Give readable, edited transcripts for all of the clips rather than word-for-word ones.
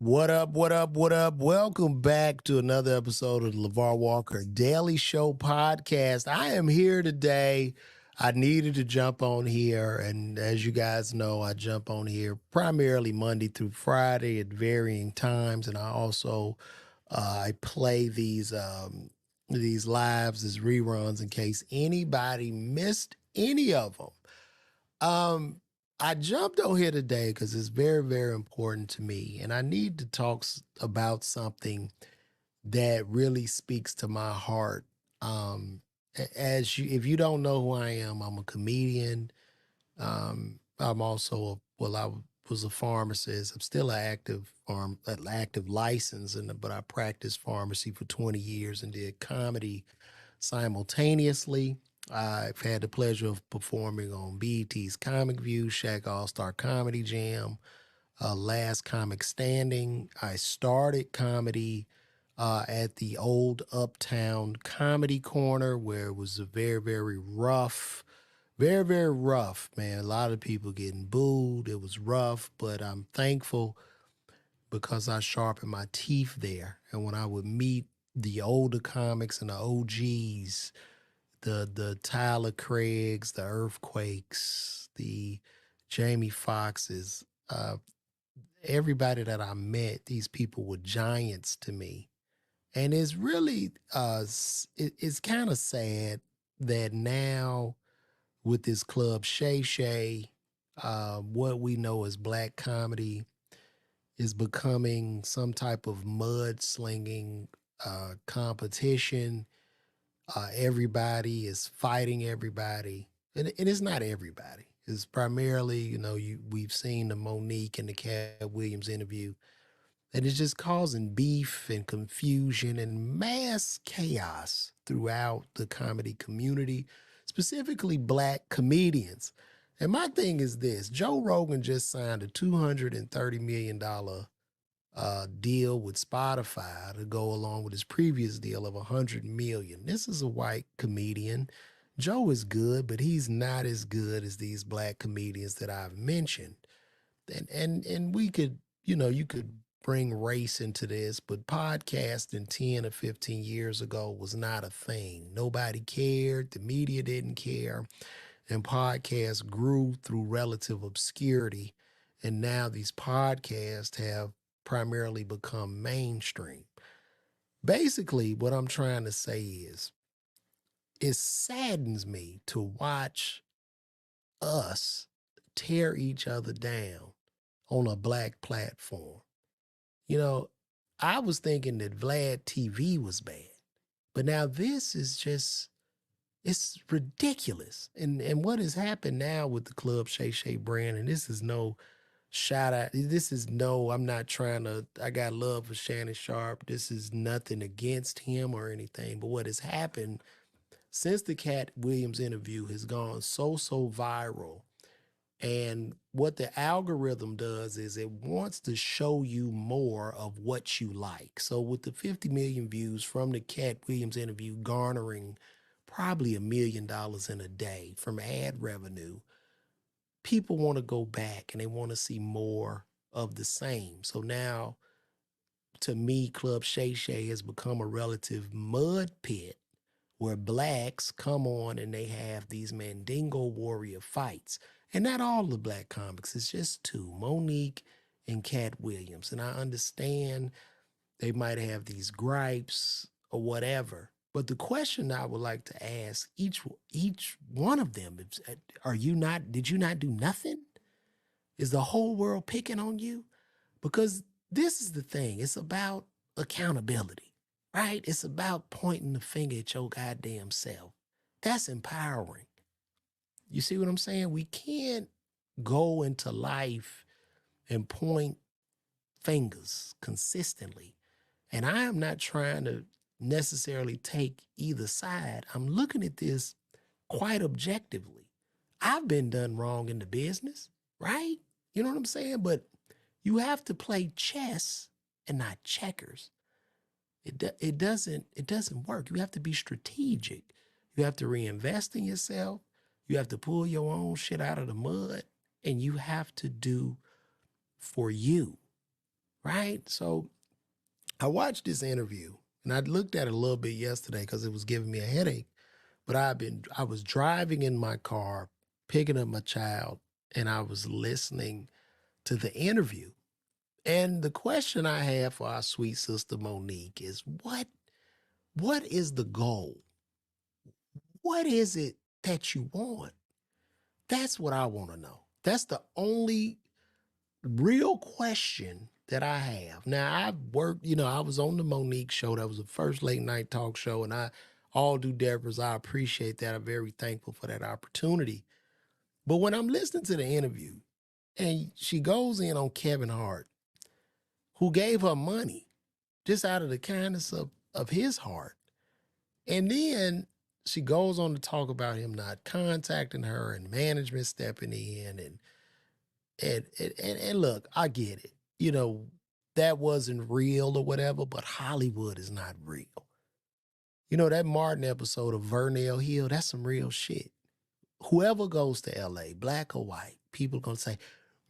What up, what up, what up? Welcome back to another episode of the LeVar Walker Daily Show podcast. I am here today. I needed to jump on here, and as you guys know, I jump on here primarily Monday through Friday at varying times, and I also I play these lives as reruns in case anybody missed any of them. Um, I jumped on here today because it's very, very important to me, and I need to talk about something that really speaks to my heart. As you, if you don't know who I am, I'm a comedian. I'm also I was a pharmacist. I'm still an active license, but I practiced pharmacy for 20 years and did comedy simultaneously. I've had the pleasure of performing on BET's Comic View, Shaq All-Star Comedy Jam, Last Comic Standing. I started comedy at the old Uptown Comedy Corner, where it was a very, very, very rough, man. A lot of people getting booed. It was rough, but I'm thankful because I sharpened my teeth there. And when I would meet the older comics and the OGs, the Tyler Craigs, the Earthquakes, the Jamie Foxxes, everybody that I met, these people were giants to me. And it's really it's kind of sad that now with this club Shay Shay, what we know as black comedy is becoming some type of mudslinging competition. Everybody is fighting everybody, and it's not everybody. It's primarily, we've seen the Monique and the Cat Williams interview, and it's just causing beef and confusion and mass chaos throughout the comedy community, specifically black comedians. And my thing is this: Joe Rogan just signed a $230 million deal with Spotify to go along with his previous deal of 100 million. This is a white comedian. Joe is good, but he's not as good as these black comedians that I've mentioned. And we could, you could bring race into this, but podcasting 10 or 15 years ago was not a thing. Nobody cared, the media didn't care, and podcasts grew through relative obscurity. And now these podcasts have primarily become mainstream. Basically, what I'm trying to say is it saddens me to watch us tear each other down on a black platform. You know, I was thinking that Vlad TV was bad, but now this is just it's ridiculous. And what has happened now with the Club Shay Shay brand, and this is no shout out. This is no, I'm not trying to, I got love for Shannon Sharp. This is nothing against him or anything. But what has happened since the Cat Williams interview has gone so viral. And what the algorithm does is it wants to show you more of what you like. So with the 50 million views from the Cat Williams interview garnering probably $1 million in a day from ad revenue, people want to go back and they want to see more of the same. So now, to me, Club Shay Shay has become a relative mud pit where blacks come on and they have these Mandingo warrior fights. And not all the black comics, it's just two, Monique and Cat Williams. And I understand they might have these gripes or whatever. But the question I would like to ask each one of them is, did you not do nothing? Is the whole world picking on you? Because this is the thing. It's about accountability, right? It's about pointing the finger at your goddamn self. That's empowering. You see what I'm saying? We can't go into life and point fingers consistently. And I am not trying to necessarily take either side. I'm looking at this quite objectively. I've been done wrong in the business, right? You know what I'm saying? But you have to play chess and not checkers. It doesn't work. You have to be strategic. You have to reinvest in yourself. You have to pull your own shit out of the mud, and you have to do for you. right? So I watched this interview and I looked at it a little bit yesterday because it was giving me a headache. But I was driving in my car, picking up my child, and I was listening to the interview. And the question I have for our sweet sister Monique is what is the goal? What is it that you want? That's what I want to know. That's the only real question that I have. Now, I've worked, I was on the Monique show. That was the first late night talk show. And all do Deborah's, I appreciate that. I'm very thankful for that opportunity. But when I'm listening to the interview and she goes in on Kevin Hart, who gave her money just out of the kindness of his heart. And then she goes on to talk about him not contacting her and management stepping in and look, I get it. That wasn't real or whatever, but Hollywood is not real. That Martin episode of Vernell Hill, that's some real shit. Whoever goes to LA, black or white, people gonna say,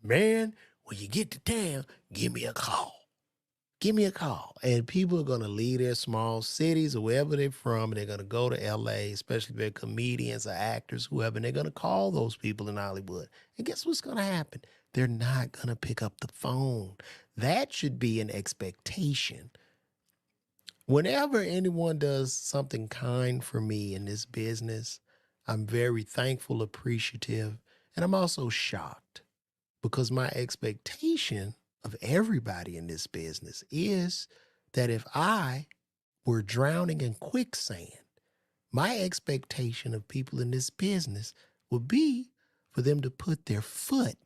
man, when you get to town, give me a call. Give me a call. And people are going to leave their small cities or wherever they're from, and they're going to go to LA, especially if they're comedians or actors, whoever, and they're going to call those people in Hollywood. And guess what's going to happen? They're not going to pick up the phone. That should be an expectation. Whenever anyone does something kind for me in this business, I'm very thankful, appreciative, and I'm also shocked because my expectation of everybody in this business is that if I were drowning in quicksand, my expectation of people in this business would be for them to put their foot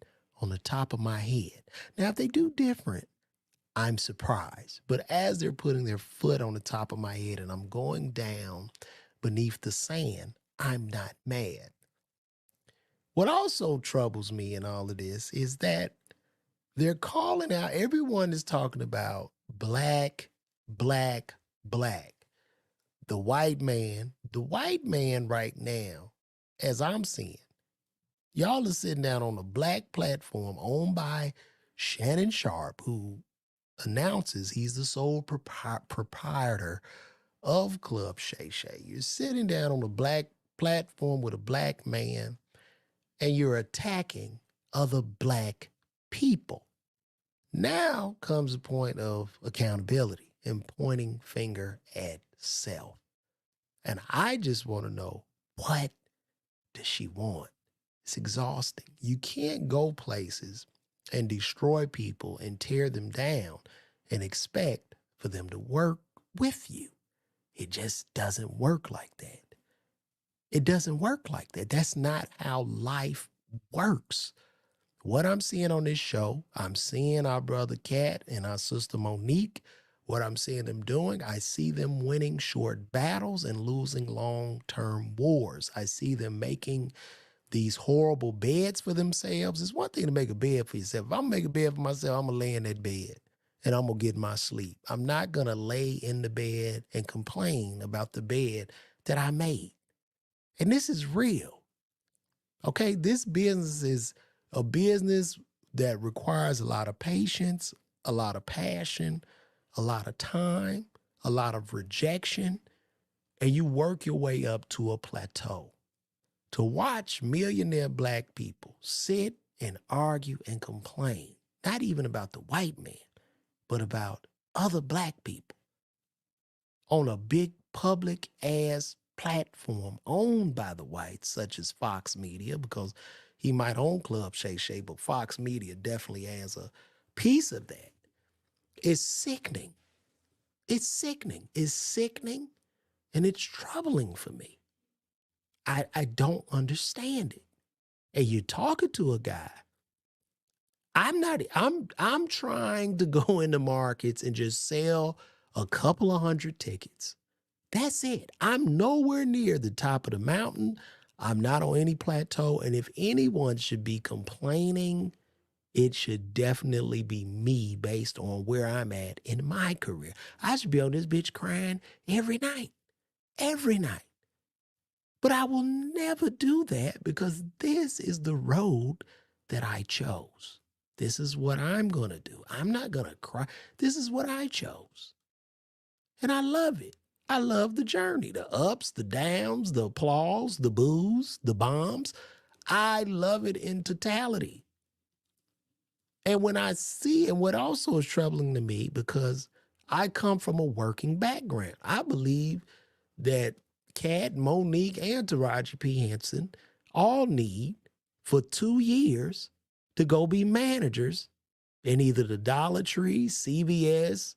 on the top of my head. Now, if they do different, I'm surprised. But as they're putting their foot on the top of my head and I'm going down beneath the sand, I'm not mad. What also troubles me in all of this is that they're calling out, everyone is talking about black, black, black. The white man right now, as I'm seeing, y'all are sitting down on a black platform owned by Shannon Sharp, who announces he's the sole proprietor of Club Shay Shay. You're sitting down on a black platform with a black man and you're attacking other black people. Now comes the point of accountability and pointing finger at self. And I just want to know, what does she want? It's exhausting. You can't go places and destroy people and tear them down and expect for them to work with you. It just doesn't work like that. It doesn't work like that. That's not how life works. What I'm seeing on this show, I'm seeing our brother Cat and our sister Monique. What I'm seeing them doing, I see them winning short battles and losing long-term wars. I see them making these horrible beds for themselves. It's one thing to make a bed for yourself. If I'm gonna make a bed for myself, I'm gonna lay in that bed and I'm gonna get my sleep. I'm not gonna lay in the bed and complain about the bed that I made. And this is real. Okay, this business is a business that requires a lot of patience, a lot of passion, a lot of time, a lot of rejection, and you work your way up to a plateau. To watch millionaire black people sit and argue and complain, not even about the white man, but about other black people on a big public ass platform owned by the whites, such as Fox Media, because he might own Club Shay Shay, but Fox Media definitely has a piece of that. It's sickening. It's sickening. It's sickening, and it's troubling for me. I don't understand it. And you're talking to a guy. I'm trying to go into markets and just sell a couple of hundred tickets. That's it. I'm nowhere near the top of the mountain. I'm not on any plateau. And if anyone should be complaining, it should definitely be me based on where I'm at in my career. I should be on this bitch crying every night. Every night. But I will never do that because this is the road that I chose. This is what I'm going to do. I'm not going to cry. This is what I chose. And I love it. I love the journey, the ups, the downs, the applause, the boos, the bombs. I love it in totality. And when I see, and what also is troubling to me, because I come from a working background, I believe that Cat, Monique, and Taraji P. Henson all need for 2 years to go be managers in either the Dollar Tree, CVS,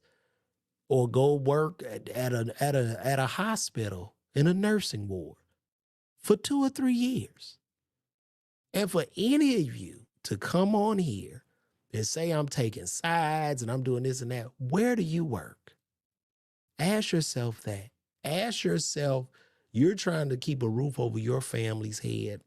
or go work at a hospital in a nursing ward for 2 or 3 years. And for any of you to come on here and say I'm taking sides and I'm doing this and that, where do you work? Ask yourself that. Ask yourself, you're trying to keep a roof over your family's head.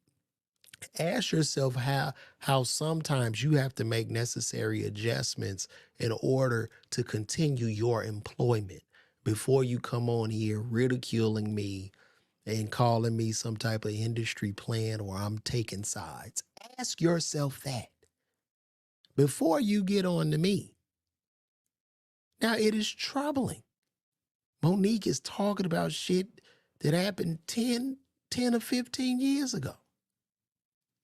Ask yourself how sometimes you have to make necessary adjustments in order to continue your employment before you come on here ridiculing me and calling me some type of industry plan or I'm taking sides. Ask yourself that before you get on to me. Now, it is troubling. Monique is talking about shit that happened 10 or 15 years ago.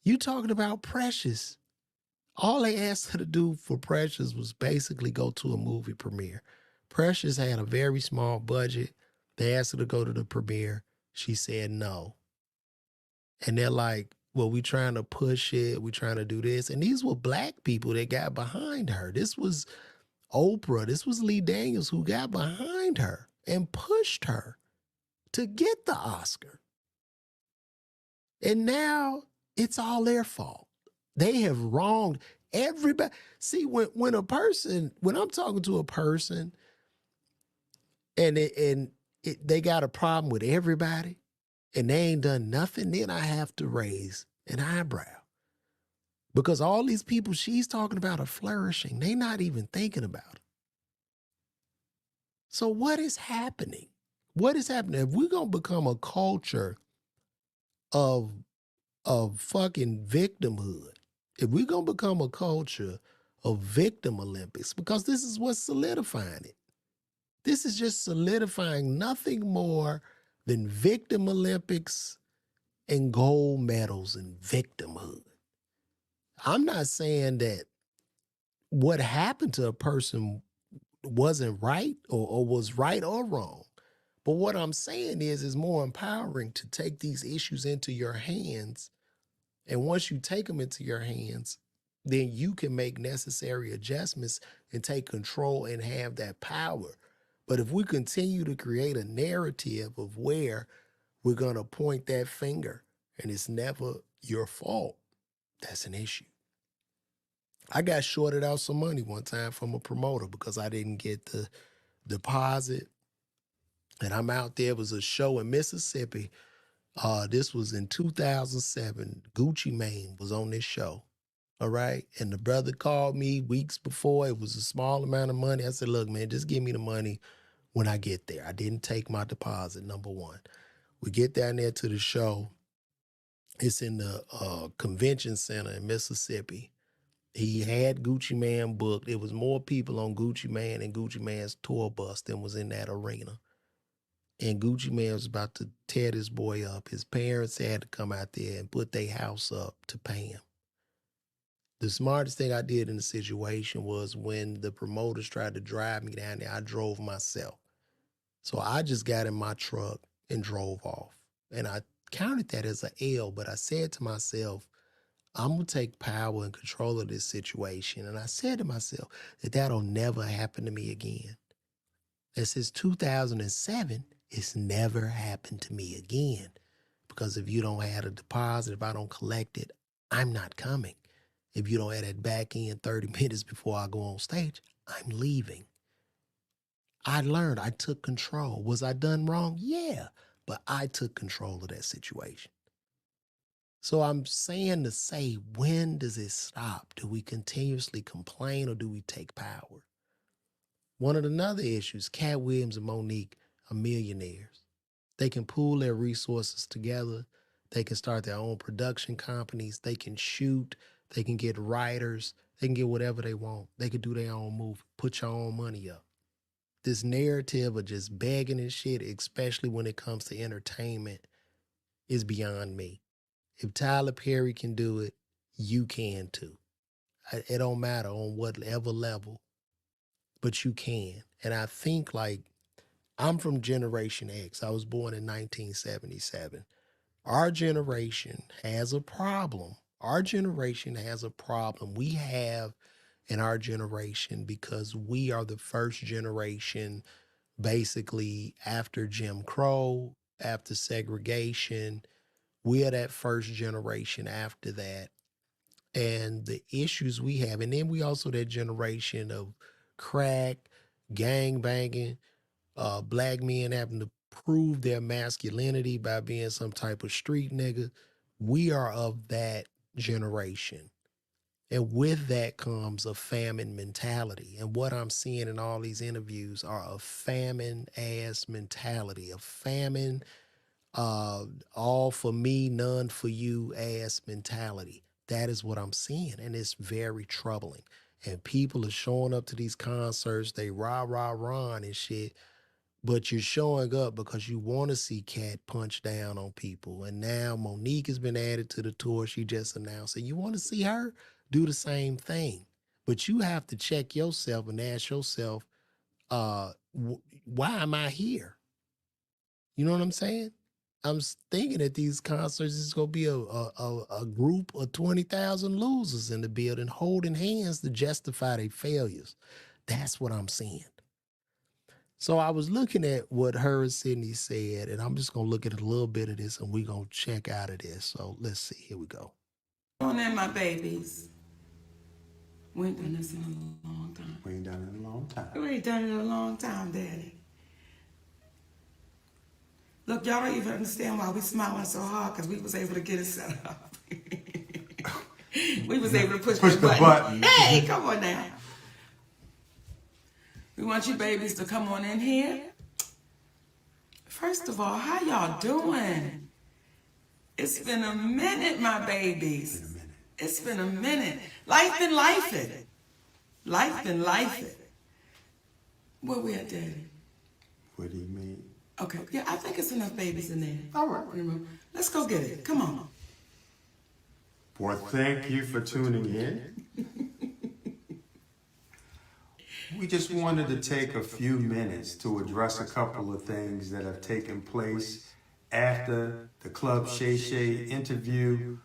You talking about Precious. All they asked her to do for Precious was basically go to a movie premiere. Precious had a very small budget. They asked her to go to the premiere. She said no. And they're like, well, we trying to push it. We trying to do this. And these were black people that got behind her. This was Oprah. This was Lee Daniels who got behind her and pushed her to get the Oscar. And now it's all their fault. They have wronged everybody. See, when I'm talking to a person and they got a problem with everybody and they ain't done nothing, then I have to raise an eyebrow. Because all these people she's talking about are flourishing. They not even thinking about it. So what is happening? What is happening? If we're going to become a culture of fucking victimhood, if we're going to become a culture of victim Olympics, because this is what's solidifying it. This is just solidifying nothing more than victim Olympics and gold medals and victimhood. I'm not saying that what happened to a person wasn't right or was right or wrong. But what I'm saying is it's more empowering to take these issues into your hands. And once you take them into your hands, then you can make necessary adjustments and take control and have that power. But if we continue to create a narrative of where we're going to point that finger and it's never your fault, that's an issue. I got shorted out some money one time from a promoter because I didn't get the deposit. And I'm out there. It was a show in Mississippi. This was in 2007. Gucci Mane was on this show. All right. And the brother called me weeks before. It was a small amount of money. I said, look, man, just give me the money when I get there. I didn't take my deposit, number one. We get down there to the show. It's in the convention center in Mississippi. He had Gucci Mane booked. It was more people on Gucci Mane and Gucci Mane's tour bus than was in that arena. And Gucci Mane was about to tear this boy up. His parents had to come out there and put their house up to pay him. The smartest thing I did in the situation was when the promoters tried to drive me down there, I drove myself. So I just got in my truck and drove off. And I counted that as an L, but I said to myself, I'm going to take power and control of this situation. And I said to myself that that'll never happen to me again. And since 2007, it's never happened to me again. Because if you don't have a deposit, if I don't collect it, I'm not coming. If you don't have that back end 30 minutes before I go on stage, I'm leaving. I learned, I took control. Was I done wrong? Yeah, but I took control of that situation. So I'm saying to say, when does it stop? Do we continuously complain or do we take power? One of the other issues, Cat Williams and Monique are millionaires. They can pool their resources together. They can start their own production companies. They can shoot. They can get writers. They can get whatever they want. They could do their own movie. Put your own money up. This narrative of just begging and shit, especially when it comes to entertainment, is beyond me. If Tyler Perry can do it, you can too. It don't matter on whatever level, but you can. And I think, like, I'm from Generation X. I was born in 1977. Our generation has a problem. Our generation has a problem. We have in our generation, because we are the first generation basically after Jim Crow, after segregation. We are that first generation after that. And the issues we have, and then we also that generation of crack, gang banging, black men having to prove their masculinity by being some type of street nigga. We are of that generation. And with that comes a famine mentality. And what I'm seeing in all these interviews are a famine ass mentality, a famine, all for me, none for you ass mentality. That is what I'm seeing. And it's very troubling. And people are showing up to these concerts, they rah and shit. But you're showing up because you want to see Cat punch down on people. And now Monique has been added to the tour. She just announced it. You want to see her do the same thing. But you have to check yourself and ask yourself, why am I here? You know what I'm saying? I'm thinking at these concerts, it's going to be a group of 20,000 losers in the building holding hands to justify their failures. That's what I'm seeing. So I was looking at what her and Sydney said, and I'm just going to look at a little bit of this, and we're going to check out of this. So let's see. Here we go. On in, my babies. We ain't done this in a long time. We ain't done it in a long time. We ain't done it in a long time, Daddy. Look, y'all don't even understand why we smiling so hard, because we was able to get it set up. We was able to push the button. Hey, come on now. We want you babies to come on in here. First of all, how y'all doing? It's been a minute, my babies. It's been a minute. Life been lifing. Life been lifing. Where we at, Daddy? What do you mean? Okay, yeah, I think it's enough babies in there. All right. Let's go get it. Come on. Boy, thank you for tuning in. We just wanted to take a few minutes to address a couple of things that have taken place after the Club Shay Shay interview.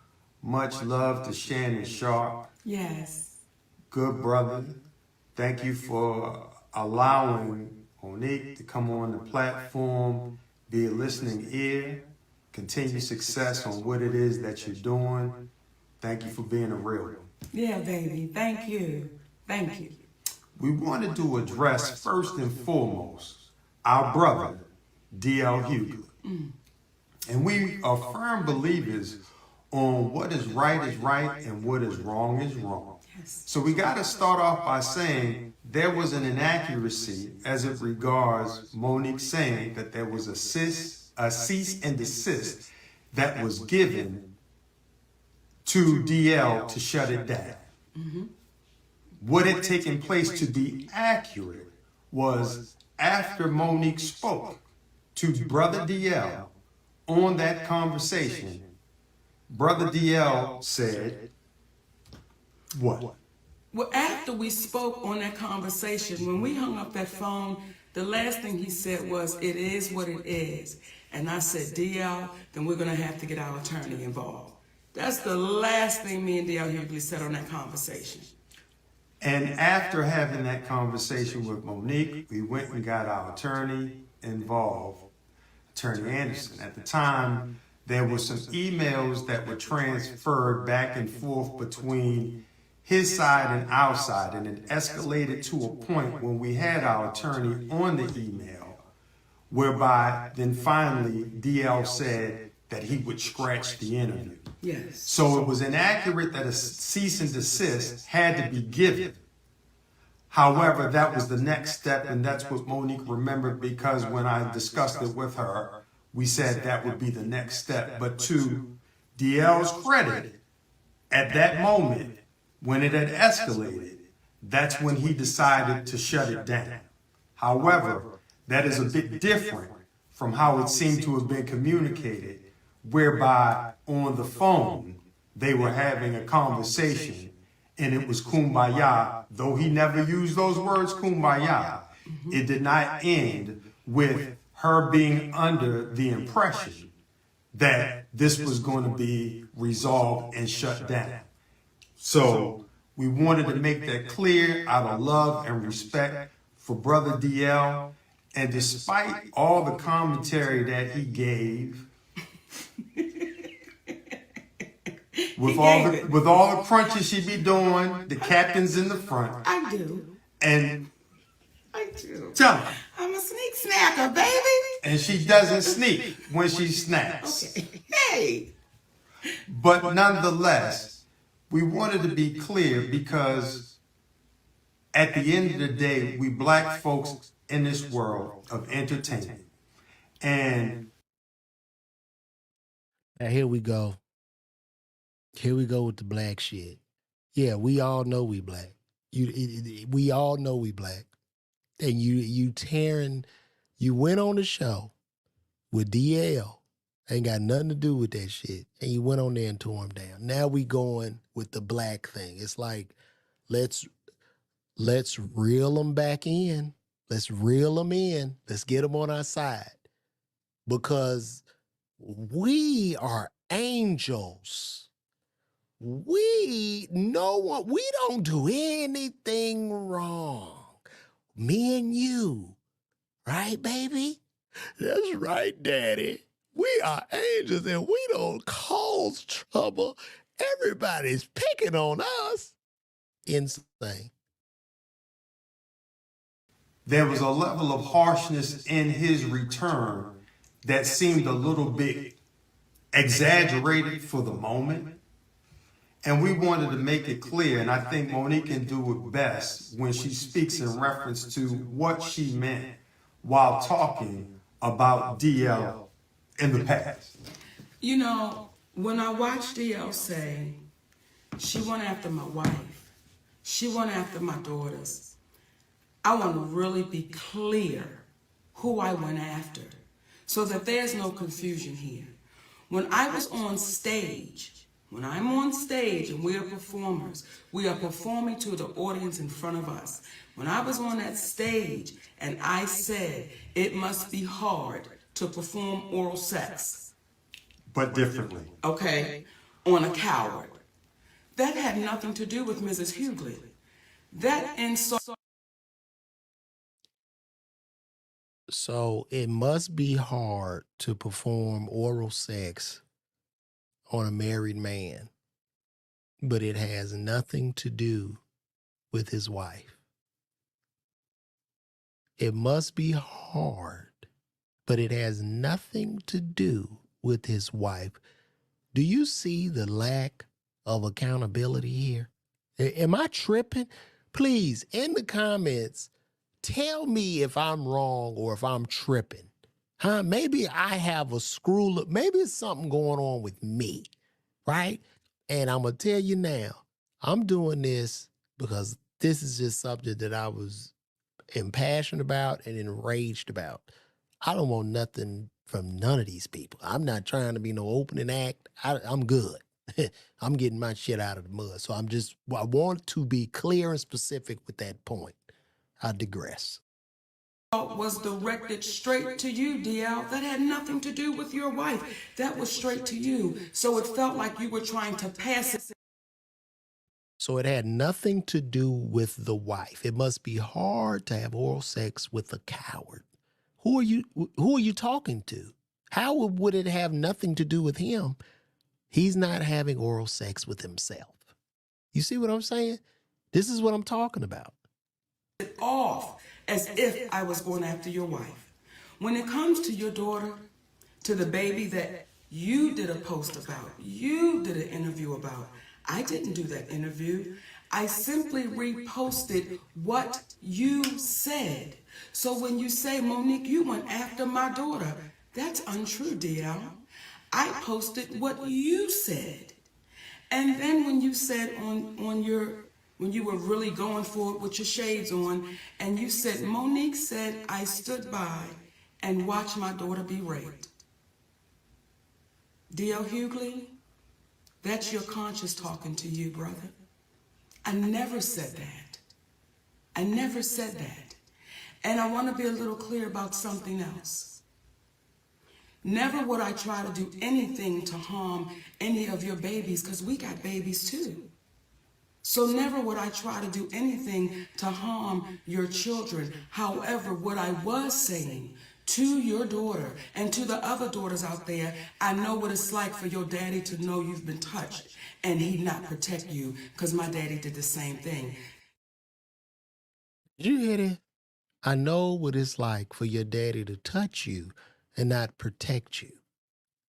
Much love to Shannon Sharp. Yes. Good brother. Thank you for allowing Monique to come on the platform, be a listening ear, continue success on what it is that you're doing. Thank you for being a real one. Yeah, baby. Thank you. Thank you. We wanted to address first and foremost our brother, D.L. Hughley. And we are firm believers on what is right and what is wrong. Yes. So we got to start off by saying there was an inaccuracy as it regards Monique saying that there was a cease and desist that was given to DL to shut it down. Mm-hmm. What had taken place, to be accurate, was after Monique spoke to Brother DL on that conversation, Brother DL said, what? Well, after we spoke on that conversation, when we hung up that phone, the last thing he said was, it is what it is. And I said, DL, then we're going to have to get our attorney involved. That's the last thing me and DL Hughley said on that conversation. And after having that conversation with Monique, we went and got our attorney involved, Attorney Anderson. At the time, there were some emails that were transferred back and forth between his side and our side, and it escalated to a point when we had our attorney on the email, whereby then finally DL said that he would scratch the interview. Yes. So it was inaccurate that a cease and desist had to be given. However, that was the next step, and that's what Monique remembered, because when I discussed it with her, we said that would be the next step. But to DL's credit, at that moment, When it had escalated, that's when he decided to shut it down. However, that is a bit different from how it seemed to have been communicated, whereby on the phone they were having a conversation and it was kumbaya. Though he never used those words, kumbaya, it did not end with her being under the impression that this was going to be resolved and shut down. So we wanted to make that clear out of love and respect for Brother DL. And despite all the commentary that he gave, with all the crunches she be doing, the captain's in the front. I do. And I do. tell her. I'm a sneak snacker, baby. And she doesn't sneak when she snacks. Okay. Hey. But nonetheless, we wanted to be clear because at the end of the day, we black folks in this world of entertainment. And now here we go. Here we go with the black shit. Yeah, we all know we black. We all know we black. And you went on the show with DL. Ain't got nothing to do with that shit. And you went on there and tore him down. Now we going with the black thing. It's like, let's reel them back in. Let's reel them in. Let's get them on our side. Because we are angels. We don't do anything wrong. Me and you. Right, baby? That's right, Daddy. We are angels and we don't cause trouble. Everybody's picking on us. Insane. there was a level of harshness in his return that seemed a little bit exaggerated for the moment. And we wanted to make it clear, and I think Monique can do it best when she speaks in reference to what she meant while talking about DL in the past. You know, when I watched DL say, she went after my wife, she went after my daughters, I want to really be clear who I went after so that there's no confusion here. When I was on stage, when I'm on stage and we are performers, we are performing to the audience in front of us. When I was on that stage and I said it must be hard to perform oral sex. But differently. Okay, on a coward. That had nothing to do with Mrs. Hughley. That insult. So it must be hard to perform oral sex on a married man, but it has nothing to do with his wife. It must be hard, but it has nothing to do with his wife. Do you see the lack of accountability here? Am I tripping? Please, in the comments, tell me if I'm wrong or if I'm tripping. Huh? Maybe I have a screw up. Maybe it's something going on with me, right? And I'm going to tell you now, I'm doing this because this is just something that I was impassioned about and enraged about. I don't want nothing from none of these people. I'm not trying to be no opening act. I'm good. I'm getting my shit out of the mud. So I want to be clear and specific with that point. I digress. Was directed straight to you, DL. That had nothing to do with your wife. That was straight to you. So it felt like you were trying to pass it. So it had nothing to do with the wife. It must be hard to have oral sex with a coward. Who are you talking to? How would it have nothing to do with him? He's not having oral sex with himself. You see what I'm saying? This is what I'm talking about. Off as if I was going after your wife. When it comes to your daughter, to the baby that you did a post about, you did an interview about, I didn't do that interview. I simply reposted what you said. So when you say, Monique, you went after my daughter, that's untrue, DL. I posted what you said. And then when you said when you were really going for it with your shades on, and you said, Monique said, I stood by and watched my daughter be raped. D.L. Hughley, that's your conscience talking to you, brother. I never said that. I never said that. And I want to be a little clear about something else. Never would I try to do anything to harm any of your babies, because we got babies too. So never would I try to do anything to harm your children. However, what I was saying to your daughter and to the other daughters out there, I know what it's like for your daddy to know you've been touched and he not protect you, because my daddy did the same thing. Did you hear that? I know what it's like for your daddy to touch you and not protect you.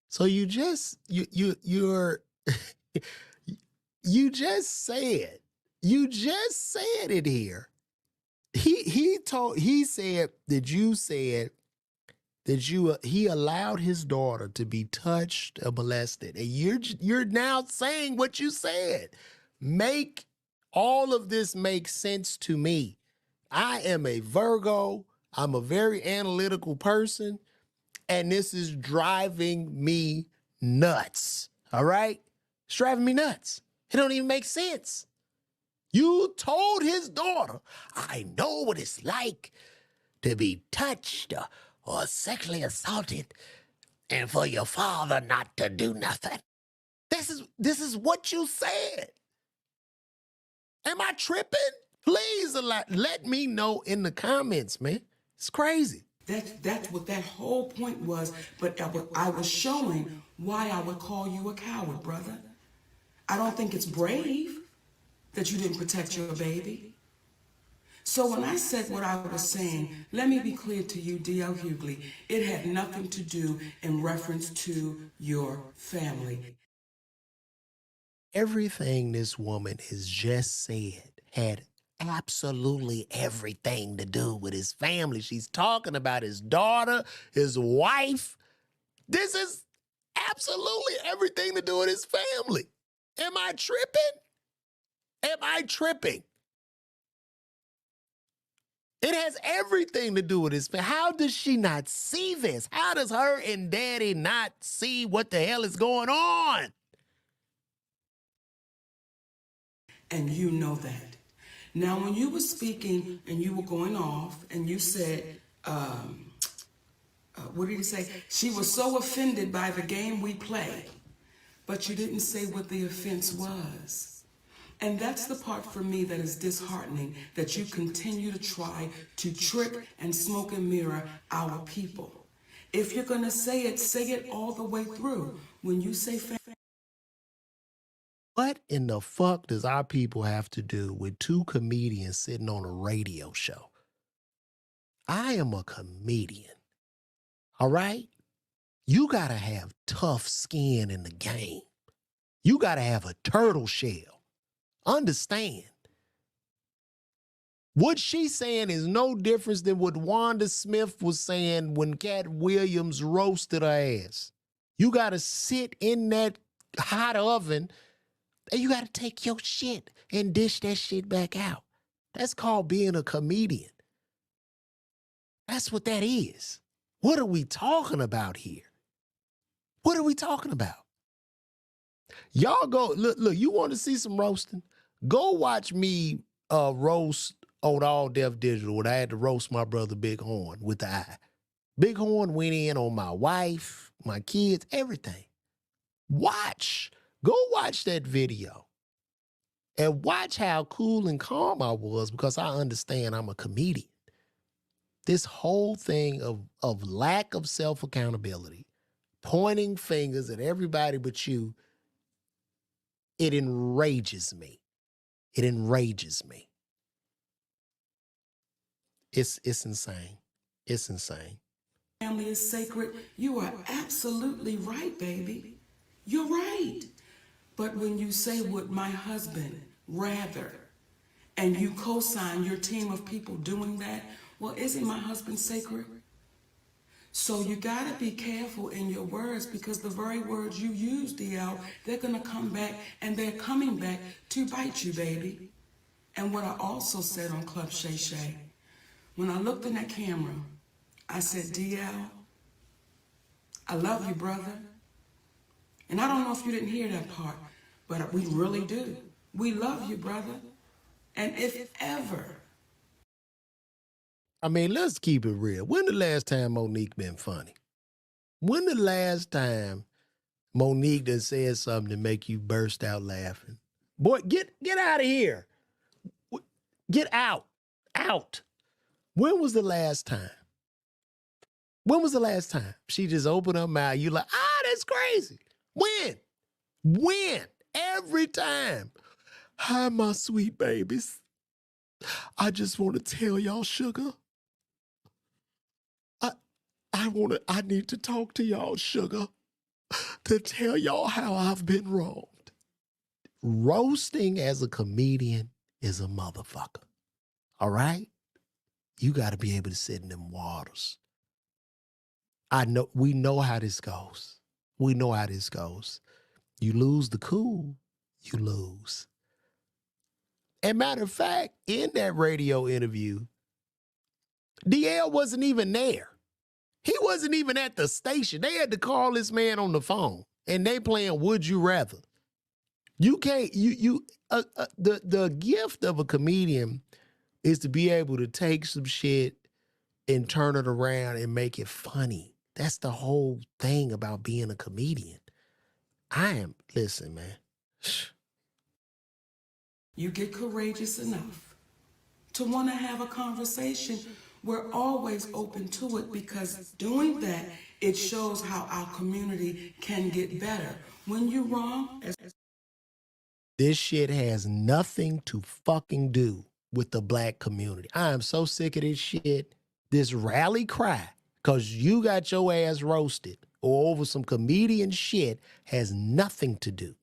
So you just you just said it here. He said that you said that he allowed his daughter to be touched or molested, and you're now saying what you said. Make all of this make sense to me. I am a Virgo. I'm a very analytical person, and this is driving me nuts. All right? It's driving me nuts. It don't even make sense. You told his daughter, I know what it's like to be touched or sexually assaulted, and for your father not to do nothing. This is what you said. Am I tripping? Please let me know in the comments, man. It's crazy. That's what that whole point was. But I was showing why I would call you a coward, brother. I don't think it's brave that you didn't protect your baby. So when I said what I was saying, let me be clear to you, D.L. Hughley, it had nothing to do in reference to your family. Everything this woman has just said had absolutely everything to do with his family. She's talking about his daughter, his wife. This is absolutely everything to do with his family. Am I tripping? Am I tripping? It has everything to do with his family. How does she not see this? How does her and daddy not see what the hell is going on? And you know that. Now, when you were speaking and you were going off and you said, what did you say? She was so offended by the game we play, but you didn't say what the offense was. And that's the part for me that is disheartening, that you continue to try to trick and smoke and mirror our people. If you're going to say it all the way through. When you say what in the fuck does our people have to do with two comedians sitting on a radio show? I am a comedian. All right? You got to have tough skin in the game. You got to have a turtle shell. Understand. What she's saying is no difference than what Wanda Smith was saying when Cat Williams roasted her ass. You got to sit in that hot oven and you got to take your shit and dish that shit back out. That's called being a comedian. That's what that is. What are we talking about here? What are we talking about? Y'all go, look, you want to see some roasting? Go watch me roast on All Deaf Digital when I had to roast my brother Big Horn with the eye. Big Horn went in on my wife, my kids, everything. Go watch that video and watch how cool and calm I was, because I understand I'm a comedian. This whole thing of lack of self-accountability, pointing fingers at everybody but you, it enrages me. It enrages me. It's insane. It's insane. Family is sacred. You are absolutely right, baby. You're right. But when you say would my husband rather, and you co-sign your team of people doing that, well, isn't my husband sacred? So you gotta be careful in your words, because the very words you use, DL, they're gonna come back, and they're coming back to bite you, baby. And what I also said on Club Shay Shay, when I looked in that camera, I said, DL, I love you, brother. And I don't know if you didn't hear that part, but we really do. We love you, brother. And if ever, I mean, let's keep it real. When the last time Monique been funny? When the last time Monique done said something to make you burst out laughing? Boy, get out of here. Get out. Out. When was the last time? When was the last time she just opened her mouth? You like, that's crazy. When? When? Every time. Hi, my sweet babies. I just want to tell y'all, sugar. I need to talk to y'all, sugar, to tell y'all how I've been wronged. Roasting as a comedian is a motherfucker. All right? You got to be able to sit in them waters. We know how this goes. We know how this goes. You lose the cool, you lose. And matter of fact, in that radio interview, DL wasn't even there. He wasn't even at the station. They had to call this man on the phone, and they playing Would You Rather. You can't, the gift of a comedian is to be able to take some shit and turn it around and make it funny. That's the whole thing about being a comedian. Listen, man. you get courageous enough to want to have a conversation, we're always open to it, because doing that, it shows how our community can get better. When you're wrong, This shit has nothing to fucking do with the black community. I am so sick of this shit. This rally cry, because you got your ass roasted or over some comedian shit, has nothing to do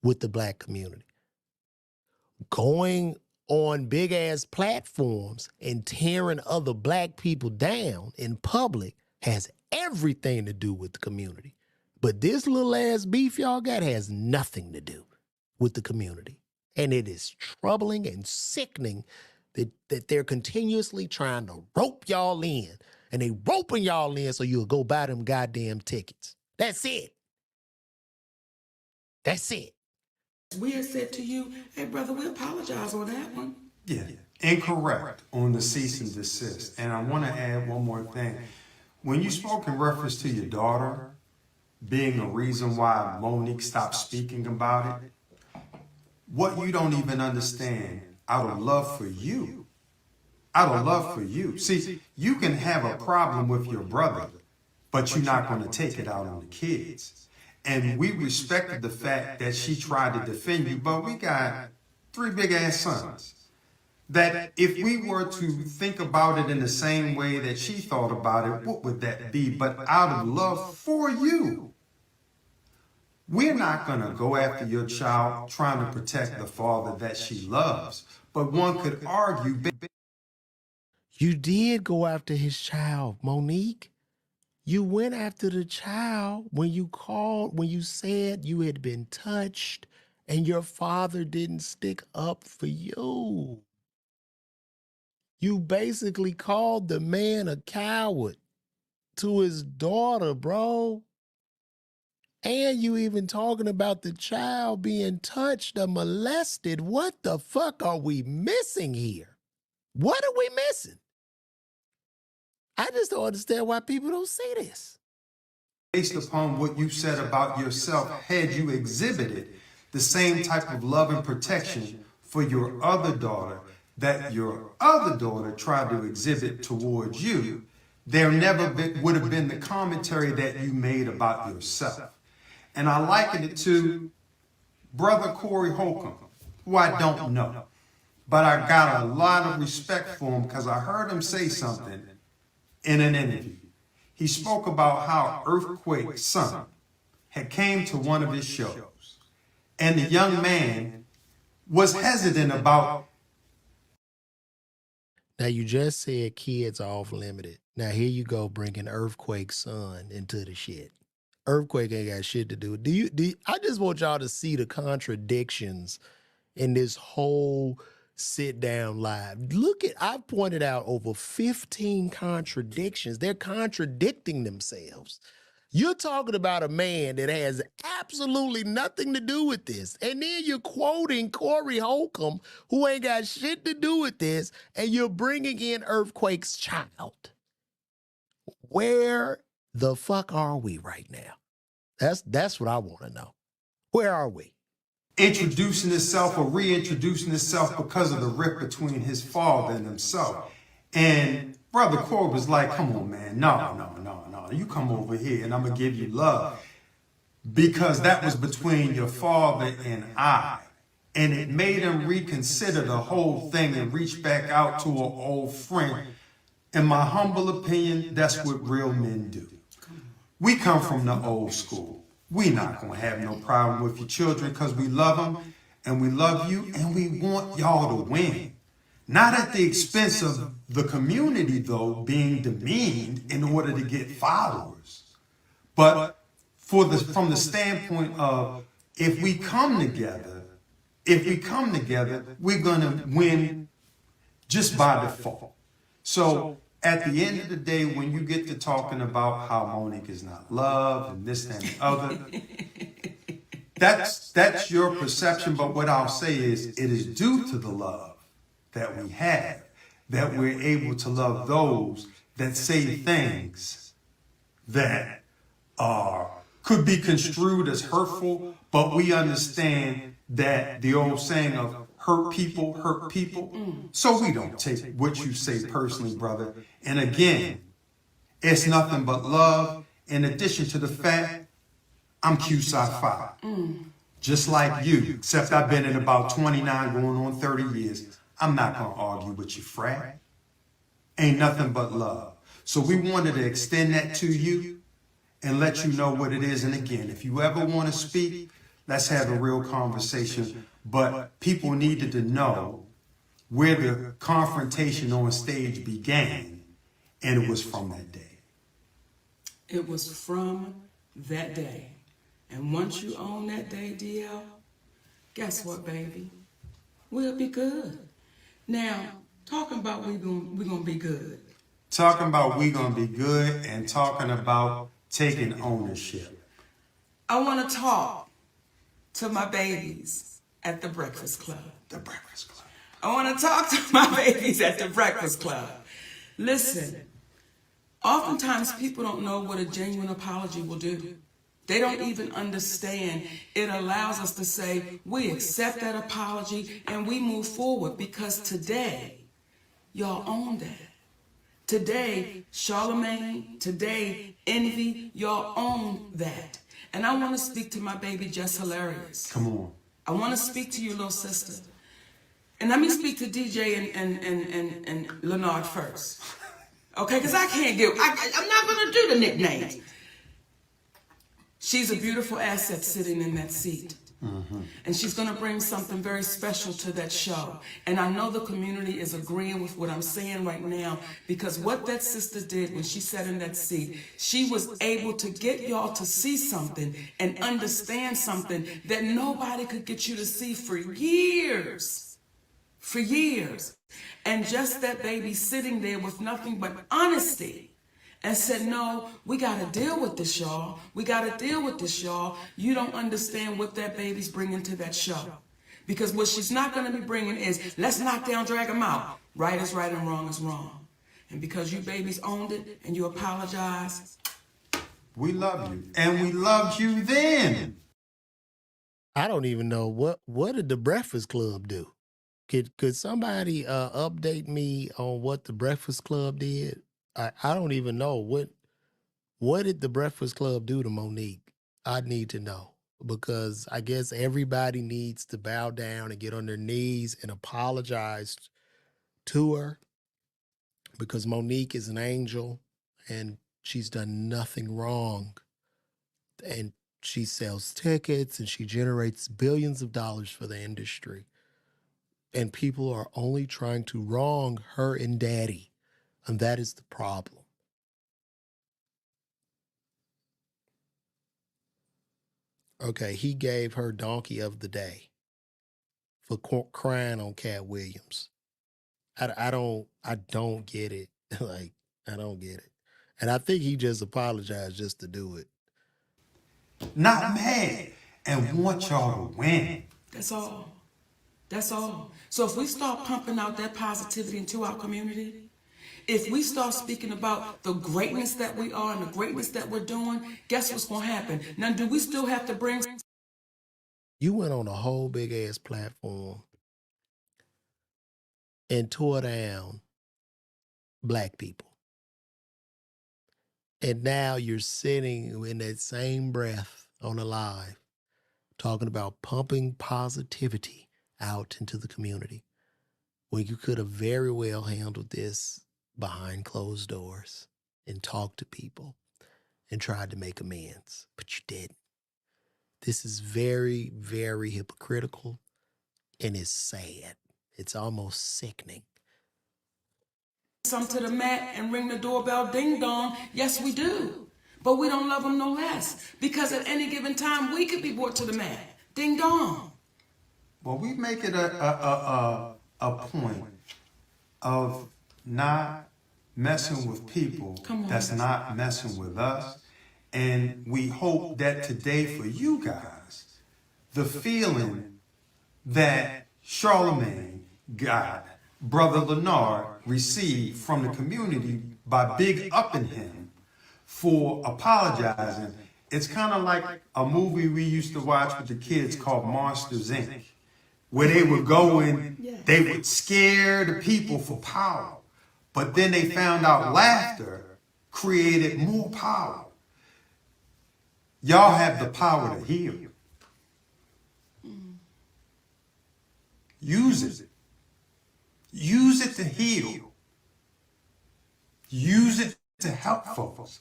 with the black community. Going on big ass platforms and tearing other black people down in public has everything to do with the community. But this little ass beef y'all got has nothing to do with the community. And it is troubling and sickening that they're continuously trying to rope y'all in. And they roping y'all in so you'll go buy them goddamn tickets. That's it. That's it. we had said to you, hey, brother, we apologize on that one. Yeah, incorrect on the cease and desist. And I want to add one more thing. When you spoke in reference to your daughter being a reason why Monique stopped speaking about it, what you don't even understand, out of love for you, See, you can have a problem with your brother, but you're not going to take it out on the kids. And we respected the fact that she tried to defend you, but we got 3 big ass sons. That if we were to think about it in the same way that she thought about it, what would that be? But out of love for you, we're not going to go after your child trying to protect the father that she loves. But one could argue, You did go after his child, Monique. You went after the child when you said you had been touched and your father didn't stick up for you. You basically called the man a coward to his daughter, bro. And you even talking about the child being touched or molested. What the fuck are we missing here? What are we missing? I just don't understand why people don't see this. based upon what you said about yourself, had you exhibited the same type of love and protection for your other daughter that your other daughter tried to exhibit towards you, there never would have been the commentary that you made about yourself. And I liken it to Brother Corey Holcomb, who I don't know, but I got a lot of respect for him because I heard him say something in an interview. He spoke about how Earthquake's son had came to one of his shows, and the young man was hesitant about. Now, you just said kids are off limits. Now here you go bringing Earthquake's son into the shit. Earthquake ain't got shit to do with. I just want y'all to see the contradictions in this whole sit down live. I've pointed out over 15 contradictions. They're contradicting themselves. You're talking about a man that has absolutely nothing to do with this. And then you're quoting Corey Holcomb, who ain't got shit to do with this, and you're bringing in Earthquake's child. Where the fuck are we right now? That's what I want to know. Where are we? Introducing itself or reintroducing itself because of the rift between his father and himself. And Brother Corey was like, come on, man, no. You come over here and I'm going to give you love. Because that was between your father and I. And it made him reconsider the whole thing and reach back out to an old friend. In my humble opinion, that's what real men do. We come from the old school. We're not going to have no problem with your children because we love them and we love you and we want y'all to win. Not at the expense of the community, though, being demeaned in order to get followers. But from the standpoint of if we come together, we're going to win just by default. So at the end of the day, when you get to talking about how Monique is not loved and this and the other, that's your perception. But what I'll say is it is due to the love that we have that we're able to love those that say things that could be construed as hurtful, but we understand that the old saying of hurt people. So we don't take what you say personally, brother. And again, it's nothing but love. In addition to the fact, I'm Q-Sci-Fi. Just like you, except I've been in about 29 going on 30 years. I'm not going to argue with you, frat. Ain't nothing but love. So we wanted to extend that to you and let you know what it is. And again, if you ever want to speak, let's have a real conversation. But people needed to know where the confrontation on stage began, and it was from that day. It was from that day. And once you own that day, DL, guess what, baby? We'll be good. Now, talking about we're gonna be good. Talking about we gonna be good and talking about taking ownership. I want to talk to my babies at the Breakfast Club. The Breakfast Club. I want to talk to my babies at the Breakfast Club. Listen, oftentimes people don't know what a genuine apology will do. They don't even understand. It allows us to say, we accept that apology and we move forward because today, y'all own that. Today, Charlemagne, today, Envy, y'all own that. And I want to speak to my baby, Just Hilarious. Come on. I want to speak to you, little sister. And let me speak to DJ and Leonard first. Okay, because I can't I'm not going to do the nicknames. She's a beautiful asset sitting in that seat. Mm-hmm. And she's going to bring something very special to that show. And I know the community is agreeing with what I'm saying right now, because what that sister did when she sat in that seat, she was able to get y'all to see something and understand something that nobody could get you to see for years. For years. And just that baby sitting there with nothing but honesty. And said, no, we got to deal with this, y'all. We got to deal with this, y'all. You don't understand what that baby's bringing to that show. Because what she's not going to be bringing is, let's knock down, drag them out. Right is right and wrong is wrong. And because you babies owned it and you apologize. We love you. And we loved you then. I don't even know what did the Breakfast Club do? Could somebody update me on what the Breakfast Club did? I don't even know what did the Breakfast Club do to Monique? I need to know, because I guess everybody needs to bow down and get on their knees and apologize to her, because Monique is an angel and she's done nothing wrong. And she sells tickets and she generates billions of dollars for the industry. And people are only trying to wrong her and daddy. And that is the problem. Okay, he gave her donkey of the day for crying on Cat Williams. I don't get it. Like, I don't get it. And I think he just apologized just to do it. Not mad, and want y'all to win. That's all. That's all. So if we start pumping out that positivity into our community, if we start speaking about the greatness that we are and the greatness that we're doing, guess what's going to happen? Now, do we still have to bring... You went on a whole big ass platform and tore down black people. And now you're sitting in that same breath on a live talking about pumping positivity out into the community when you could have very well handled this behind closed doors and talked to people and tried to make amends, but you didn't. This is very, very hypocritical, and it's sad. It's almost sickening. Some to the mat and ring the doorbell, ding dong. Yes, we do. But we don't love them no less, because at any given time we could be brought to the mat, ding dong. Well, we make it a point of not messing with people that's not messing with us. And we hope that today for you guys, the feeling that Charlemagne got, Brother Leonard received from the community by big upping him for apologizing. It's kind of like a movie we used to watch with the kids called Monsters, Inc., where they would go and they would scare the people for power. But then they found out laughter created more power. Y'all have the power to heal. Use it. Use it to heal. Use it to help folks.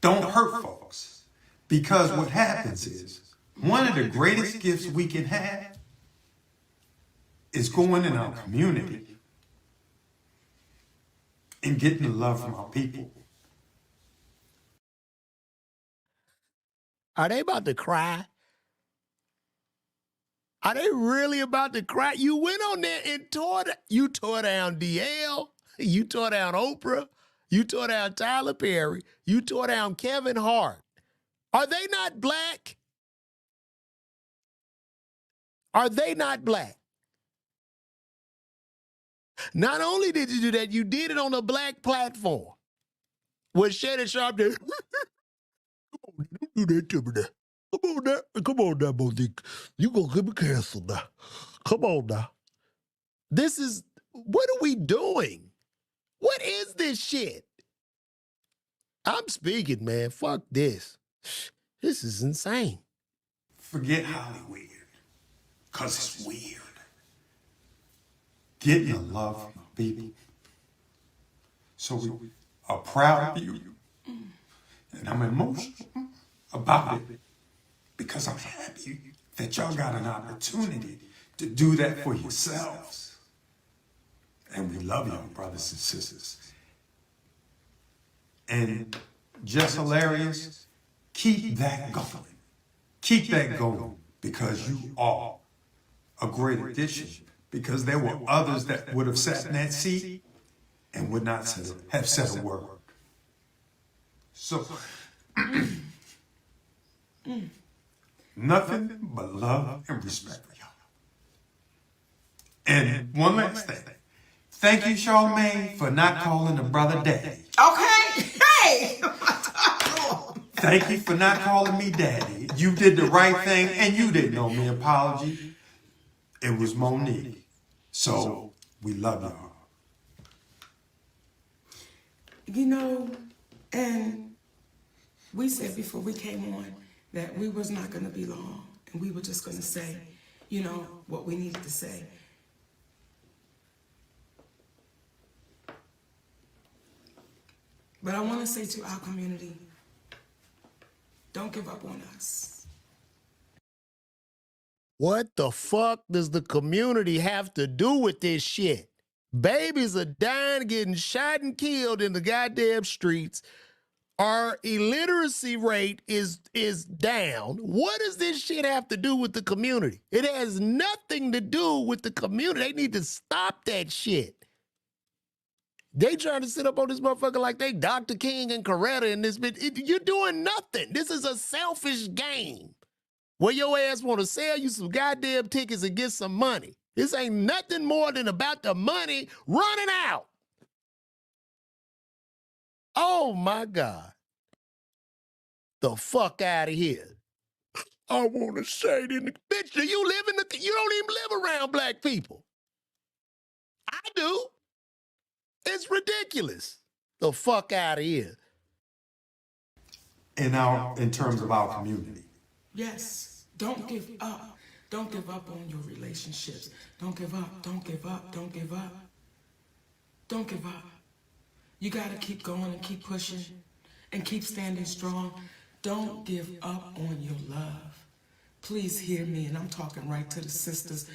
Don't hurt folks. Because what happens is, one of the greatest gifts we can have is going in our community and getting the love from our people. Are they about to cry? Are they really about to cry? You went on there and tore down DL, you tore down Oprah, you tore down Tyler Perry, you tore down Kevin Hart. Are they not black? Are they not black? Not only did you do that, you did it on a black platform. With Shannon Sharp there. Don't do that to me now. Come on now, Monique. You gonna get me canceled now. Come on now. What are we doing? What is this shit? I'm speaking, man. Fuck this. This is insane. Forget Hollywood, because it's weird. Getting the love from people. So we are proud of you. And I'm emotional about it because I'm happy that y'all got an opportunity to do that for yourselves. And we love y'all, brothers and sisters. And just hilarious, keep that going. Keep that going, because you are a great addition. Because there were others that would have sat in that seat and would not have said a word. So, nothing but love and respect for y'all. And one last thing. Thank you, Charlemagne, for not calling the brother daddy. Okay, hey! Thank you for not calling me daddy. You did the right thing, and you didn't owe me an apology. It was Monique. So, we love y'all. You know, and we said before we came on that we was not going to be long, and we were just going to say, you know, what we needed to say. But I want to say to our community, don't give up on us. What the fuck does the community have to do with this shit? Babies are dying, getting shot and killed in the goddamn streets. Our illiteracy rate is down. What does this shit have to do with the community? It has nothing to do with the community. They need to stop that shit. They trying to sit up on this motherfucker like they Dr. King and Coretta in this bitch. You're doing nothing. This is a selfish game where your ass want to sell you some goddamn tickets and get some money. This ain't nothing more than about the money running out. Oh my God. The fuck out of here. I want to say it in the bitch, do you live in the, you don't even live around black people. I do. It's ridiculous. The fuck out of here. In terms of our community. Yes. Don't give up. Don't give up on your relationships. Don't give up. Don't give up. Don't give up. Don't give up. You got to keep going and keep pushing and keep standing strong. Don't give up on your love. Please hear me, and I'm talking right to the sisters.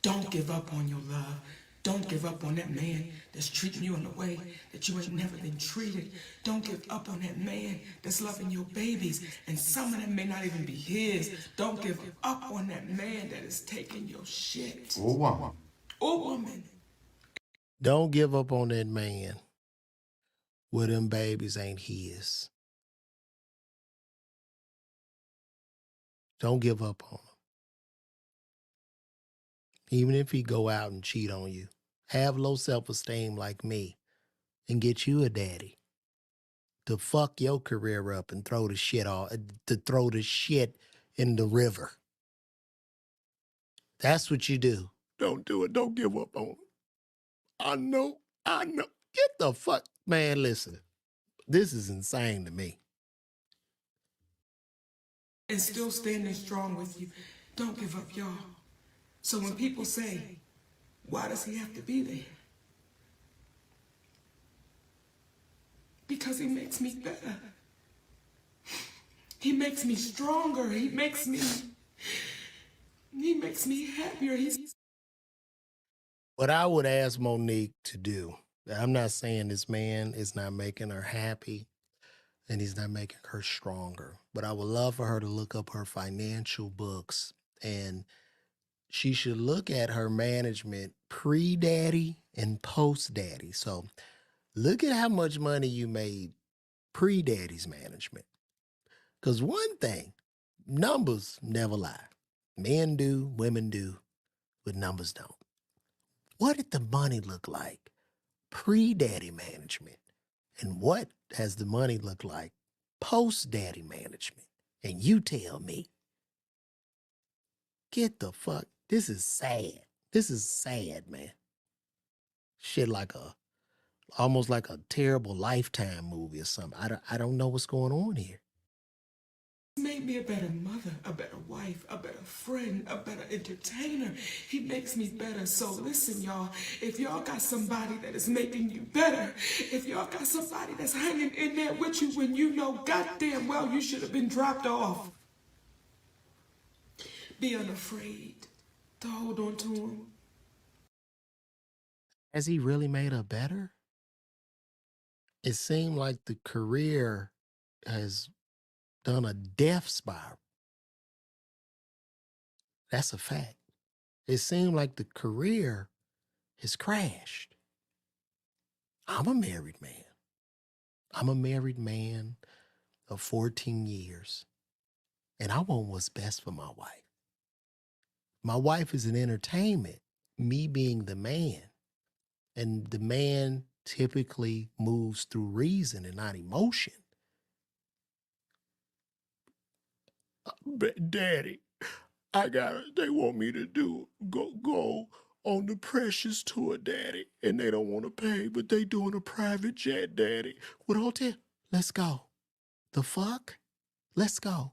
Don't give up on your love. Don't give up on that man that's treating you in a way that you ain't never been treated. Don't give up on that man that's loving your babies, and some of them may not even be his. Don't give up on that man that is taking your shit. Or woman. Or woman. Don't give up on that man where them babies ain't his. Don't give up on him. Even if he go out and cheat on you. Have low self-esteem like me and get you a daddy to fuck your career up and throw the shit in the river. That's what you do. Don't do it. Don't give up on him. I know. Get the fuck. Man, listen. This is insane to me. And still standing strong with you. Don't give up, y'all. So when people say, why does he have to be there? Because he makes me better. He makes me stronger. He makes me happier. What I would ask Monique to do, I'm not saying this man is not making her happy and he's not making her stronger, but I would love for her to look up her financial books, and she should look at her management pre-daddy and post-daddy. So look at how much money you made pre-daddy's management. Because one thing, numbers never lie. Men do, women do, but numbers don't. What did the money look like pre-daddy management? And what has the money look like post-daddy management? And you tell me. Get the fuck. This is sad. This is sad, man. Shit like almost like a terrible Lifetime movie or something. I don't know what's going on here. Made me a better mother, a better wife, a better friend, a better entertainer. He makes me better. So listen, y'all, if y'all got somebody that is making you better, if y'all got somebody that's hanging in there with you when you know goddamn well you should have been dropped off, be unafraid to hold on to him. Has he really made her better? It seemed like the career has done a death spiral. That's a fact. It seemed like the career has crashed. I'm a married man. I'm a married man of 14 years, and I want what's best for my wife. My wife is an entertainment, me being the man, and the man typically moves through reason and not emotion. But Daddy, they want me to go on the Precious tour, Daddy, and they don't want to pay, but they doing a private jet, Daddy, with a hotel. Let's go. The fuck? Let's go.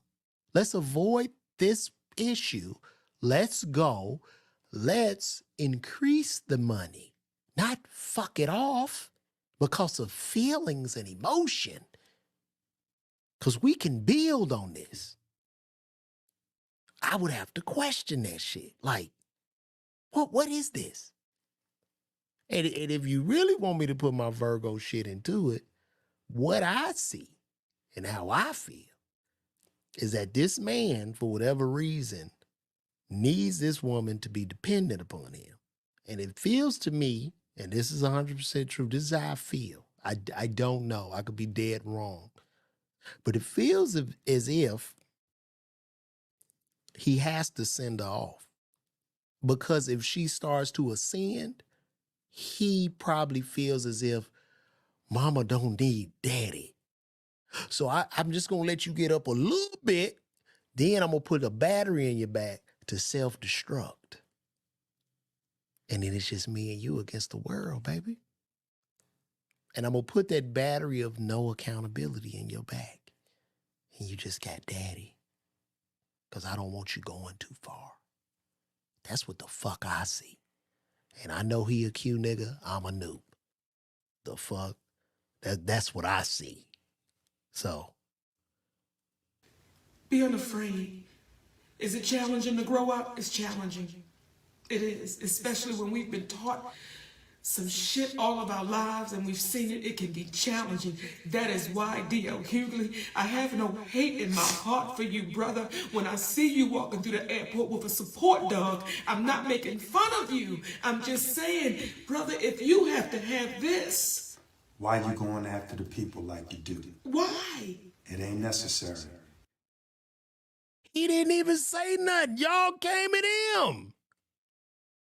Let's avoid this issue. Let's go. Let's increase the money, not fuck it off because of feelings and emotion. Because we can build on this. I would have to question that shit. Like, what is this? And if you really want me to put my Virgo shit into it, what I see And how I feel is that this man, for whatever reason, needs this woman to be dependent upon him. And it feels to me, and this is 100% true, this is how I feel. I don't know. I could be dead wrong. But it feels as if he has to send her off. Because if she starts to ascend, he probably feels as if mama don't need daddy. So I'm just going to let you get up a little bit. Then I'm going to put a battery in your back to self-destruct. And then it's just me and you against the world, baby. And I'm going to put that battery of no accountability in your back. And you just got daddy. Because I don't want you going too far. That's what the fuck I see. And I know he a Q nigga. I'm a noob. The fuck? That's what I see. So. Be unafraid. Is it challenging to grow up? It's challenging. It is, especially when we've been taught some shit all of our lives and we've seen it. It can be challenging. That is why, D.L. Hughley, I have no hate in my heart for you, brother. When I see you walking through the airport with a support dog, I'm not making fun of you. I'm just saying, brother, if you have to have this. Why you going after the people like you do? Why? It ain't necessary. He didn't even say nothing. Y'all came at him.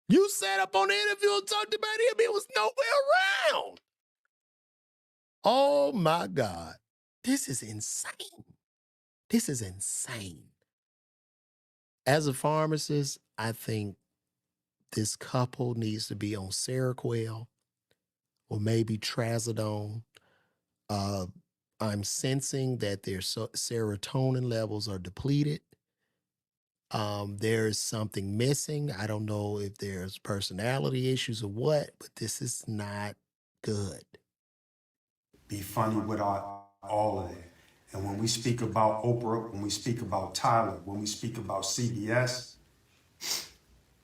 You sat up on the interview and talked about him. He was nowhere around. Oh, my God. This is insane. This is insane. As a pharmacist, I think this couple needs to be on Seroquel or maybe Trazodone. I'm sensing that their serotonin levels are depleted. There's something missing. I don't know if there's personality issues or what, but this is not good. Be funny with all of that. And when we speak about Oprah, when we speak about Tyler, when we speak about CBS,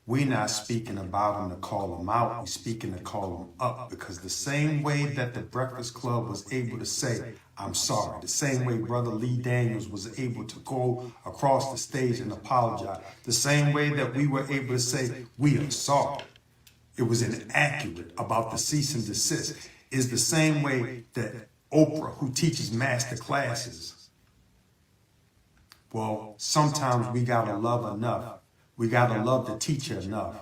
we're not speaking about them to call them out. We're speaking to call them up, because the same way that the Breakfast Club was able to say, I'm sorry, the same way Brother Lee Daniels was able to go across the stage and apologize, the same way that we were able to say, we are sorry, it was inaccurate about the cease and desist, is the same way that Oprah, who teaches master classes, well, sometimes we gotta love enough. We gotta love the teacher enough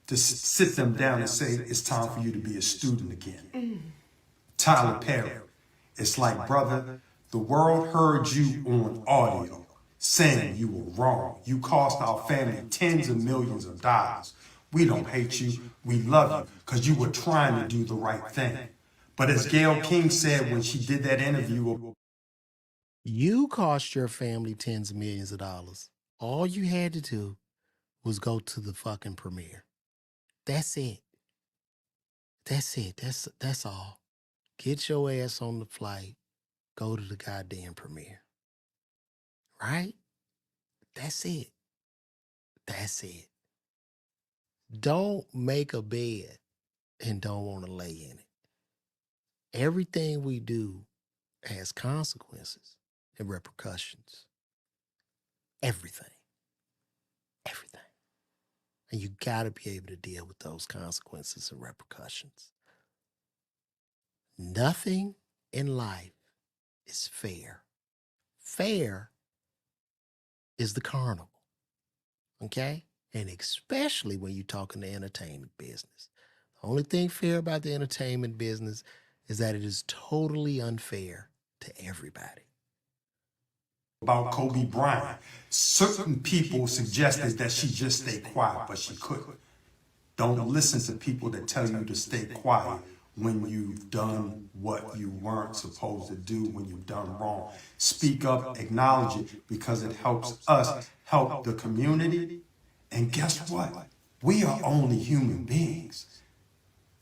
to sit them down and say, it's time for you to be a student again. Tyler Perry, it's like, brother, the world heard you on audio saying you were wrong. You cost our family tens of millions of dollars. We don't hate you. We love you because you were trying to do the right thing. But as Gayle King said when she did that interview, you cost your family tens of millions of dollars. All you had to do was go to the fucking premiere. That's it. That's it. That's all. Get your ass on the flight. Go to the goddamn premiere. Right? That's it. That's it. Don't make a bed and don't want to lay in it. Everything we do has consequences and repercussions. Everything. Everything. And you got to be able to deal with those consequences and repercussions. Nothing in life is fair. Fair is the carnival. Okay? And especially when you're talking the entertainment business. The only thing fair about the entertainment business is that it is totally unfair to everybody. About Kobe Bryant, certain people suggested that she just stay quiet, but she couldn't. Don't listen to people that tell you to stay quiet when you've done what you weren't supposed to do, when you've done wrong. Speak up, acknowledge it, because it helps us help the community. And guess what? We are only human beings.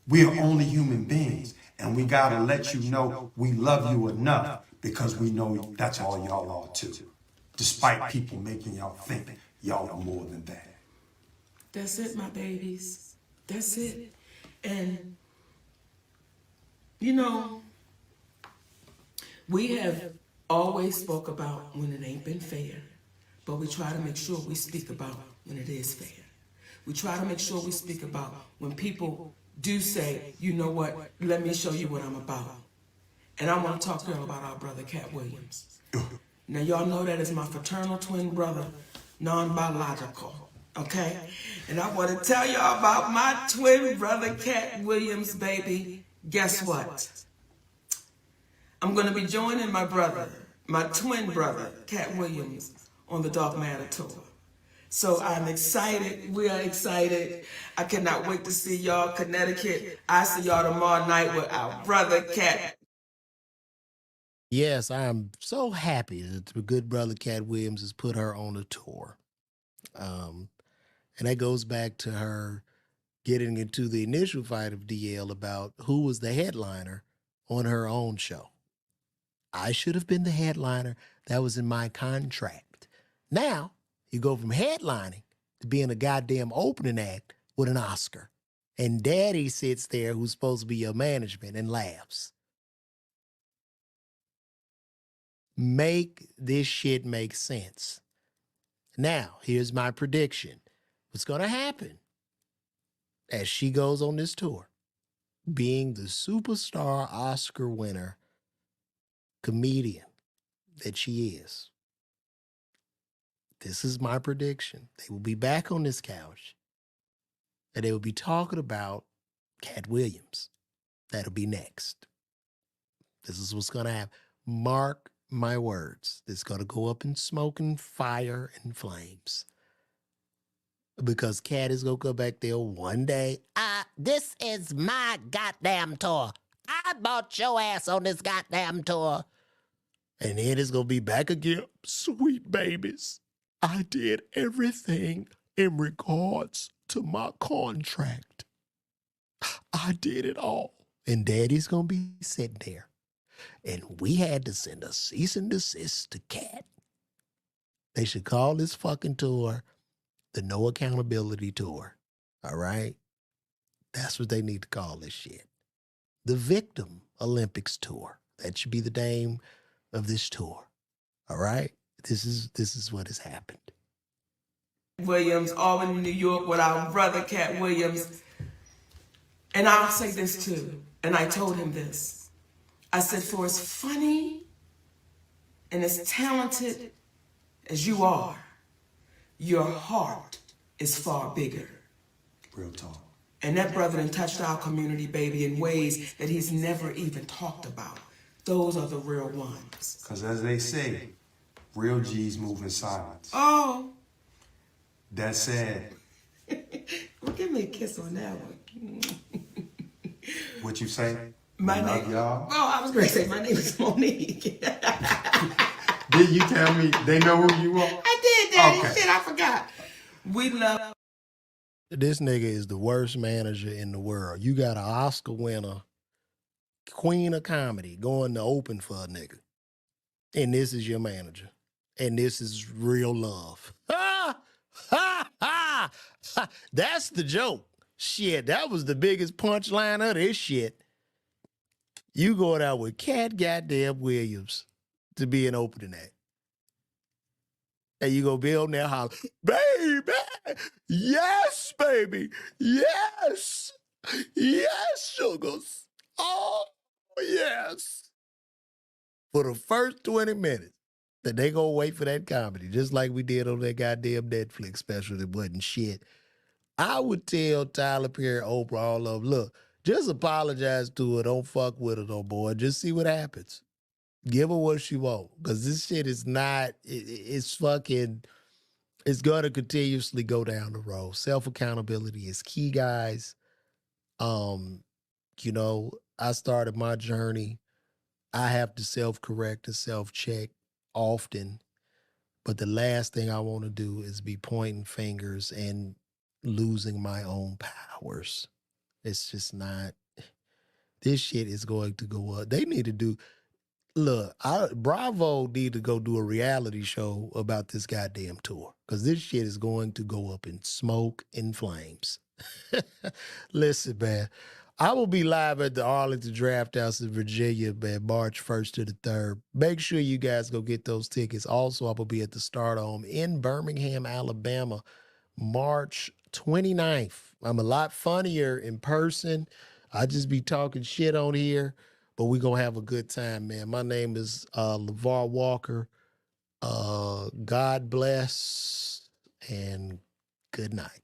We are only human beings. And we got to let you know we love you enough, because we know that's all y'all are too. Despite people making y'all think y'all are more than that. That's it, my babies. That's it. And, you know, we have always spoke about when it ain't been fair, but we try to make sure we speak about when it is fair. We try to make sure we speak about when people do say, you know what, let me show you what I'm about. And I want to talk to y'all about our brother, Cat Williams. Now, y'all know that is my fraternal twin brother, non-biological, okay? And I want to tell y'all about my twin brother, Cat Williams, baby. Guess what? I'm going to be joining my brother, my twin brother, Cat Williams, on the Dark Matter Tour. So I'm excited. We are excited. I cannot wait to see y'all, Connecticut. I see y'all tomorrow night with our brother, Cat. Yes, I am so happy that the good brother Cat Williams has put her on a tour. And that goes back to her getting into the initial fight of DL about who was the headliner on her own show. I should have been the headliner. That was in my contract. Now, you go from headlining to being a goddamn opening act with an Oscar. And daddy sits there, who's supposed to be your management, and laughs. Make this shit make sense. Now, here's my prediction. What's going to happen as she goes on this tour, being the superstar Oscar winner comedian that she is? This is my prediction. They will be back on this couch and they will be talking about Cat Williams. That'll be next. This is what's going to happen. Mark my words. It's going to go up in smoke and fire and flames. Because Cat is going to go back there one day. This is my goddamn tour. I bought your ass on this goddamn tour. And then it's going to be back again. Sweet babies, I did everything in regards to my contract. I did it all. And daddy's going to be sitting there. And we had to send a cease and desist to Cat. They should call this fucking tour the No Accountability Tour. All right? That's what they need to call this shit. The Victim Olympics Tour. That should be the name of this tour. All right? This is what has happened. Williams, Albany, New York, with our brother, Cat Williams. And I'll say this too, and I told him this. I said, for as funny and as talented as you are, your heart is far bigger. Real talk. And that brother done touched our community, baby, in ways that he's never even talked about. Those are the real ones. Because as they say, real G's move in silence. Oh. That's sad. Well, give me a kiss on that one. What you say? My Love name, y'all. oh, I was going to say my name is Monique. Did you tell me they know who you are? I did, Daddy. Okay. Shit, I forgot. We love. This nigga is the worst manager in the world. You got an Oscar winner, queen of comedy, going to open for a nigga. And this is your manager. And this is real love. Ha! Ha! Ha! Ha! That's the joke. Shit, that was the biggest punchline of this shit. You going out with Cat goddamn Williams to be an opening act. And you gonna be on there holler, baby, yes, baby, yes, yes, sugars, oh, yes. For the first 20 minutes, that they gonna wait for that comedy, just like we did on that goddamn Netflix special that wasn't shit. I would tell Tyler Perry, Oprah, all of them, look, just apologize to her, don't fuck with her no more, just see what happens. Give her what she wants, because this shit is not, it's fucking, it's going to continuously go down the road. Self-accountability is key, guys. You know, I started my journey. I have to self-correct and self-check often, but the last thing I want to do is be pointing fingers and losing my own powers. It's just not, this shit is going to go up. They need to do, look, Bravo need to go do a reality show about this goddamn tour, because this shit is going to go up in smoke and flames. Listen, man, I will be live at the Arlington Draft House in Virginia, man, March 1st to the 3rd. Make sure you guys go get those tickets. Also, I will be at the Stardome in Birmingham, Alabama, March 29th. I'm a lot funnier in person. I just be talking shit on here, but we going to have a good time, man. My name is LeVar Walker. God bless and good night.